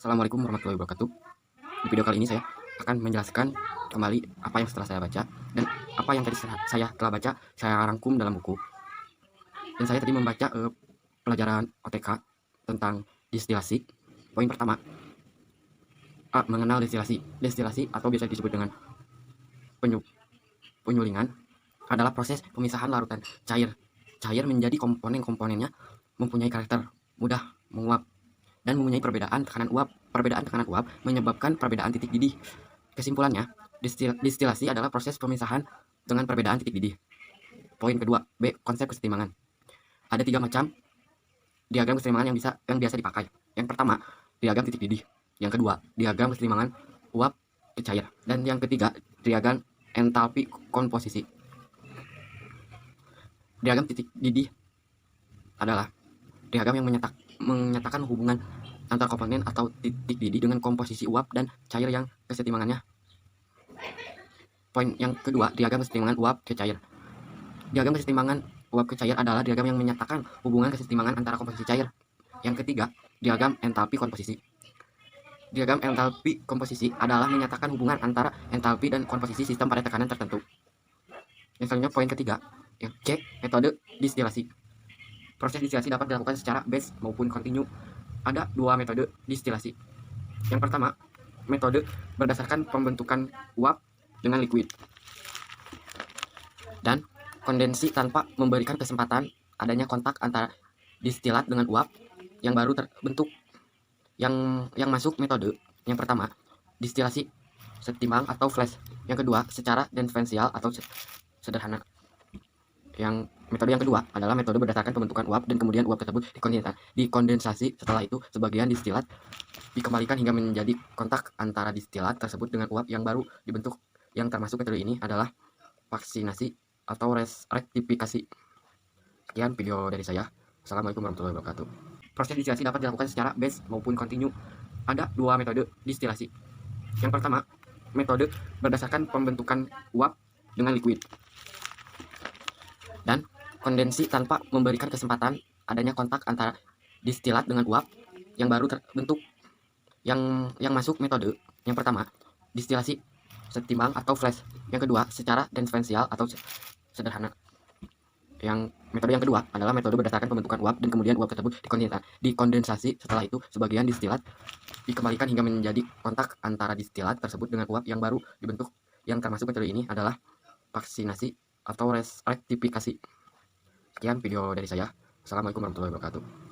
Assalamualaikum warahmatullahi wabarakatuh. Di video kali ini saya akan menjelaskan kembali apa yang setelah saya baca dan apa yang tadi saya telah baca, saya rangkum dalam buku. Dan saya tadi membaca pelajaran OTK tentang distilasi. Poin pertama, A. Mengenal distilasi. Distilasi atau biasa disebut dengan penyulingan adalah proses pemisahan larutan cair. Cair menjadi komponen-komponennya mempunyai karakter mudah menguap dan mempunyai perbedaan tekanan uap. Perbedaan tekanan uap menyebabkan perbedaan titik didih. Kesimpulannya, distilasi adalah proses pemisahan dengan perbedaan titik didih. Poin kedua, B. Konsep kesetimbangan. Ada 3 macam diagram kesetimbangan yang biasa dipakai. Yang pertama, diagram titik didih. Yang kedua, diagram kesetimbangan uap ke cair. Dan yang ketiga, diagram entalpi komposisi. Diagram titik didih adalah diagram yang menyatakan hubungan antar komponen atau titik didih dengan komposisi uap dan cair yang kesetimbangannya. Poin yang kedua, diagram kesetimbangan uap ke cair. Diagram kesetimbangan uap ke cair adalah diagram yang menyatakan hubungan kesetimbangan antara komposisi cair. Yang ketiga, diagram entalpi komposisi. Diagram entalpi komposisi adalah menyatakan hubungan antara entalpi dan komposisi sistem pada tekanan tertentu. Yang selanjutnya poin ketiga, yang C, metode distilasi. Proses distilasi dapat dilakukan secara batch maupun kontinu. Ada 2 metode distilasi. Yang pertama, metode berdasarkan pembentukan uap dengan liquid dan kondensi tanpa memberikan kesempatan adanya kontak antara distilat dengan uap yang baru terbentuk. Yang masuk metode yang pertama, distilasi setimbang atau flash. Yang kedua, secara diferensial atau sederhana. Metode yang kedua adalah metode berdasarkan pembentukan uap dan kemudian uap tersebut dikondensasi. Setelah itu, sebagian distilat dikembalikan hingga menjadi kontak antara distilat tersebut dengan uap yang baru dibentuk. Yang termasuk metode ini adalah vaksinasi atau rektifikasi. Sekian video dari saya. Assalamualaikum warahmatullahi wabarakatuh. Proses distilasi dapat dilakukan secara batch maupun kontinu. Ada 2 metode distilasi. Yang pertama, metode berdasarkan pembentukan uap dengan liquid dan kondensi tanpa memberikan kesempatan adanya kontak antara distilat dengan uap yang baru terbentuk. Yang masuk metode yang pertama, distilasi setimbang atau flash. Yang kedua, secara diferensial atau sederhana. Metode yang kedua adalah metode berdasarkan pembentukan uap dan kemudian uap tersebut dikondensasi. Setelah itu, sebagian distilat dikembalikan hingga menjadi kontak antara distilat tersebut dengan uap yang baru dibentuk. Yang termasuk metode ini adalah vaksinasi atau rektifikasi. Sekian video dari saya. Assalamualaikum warahmatullahi wabarakatuh.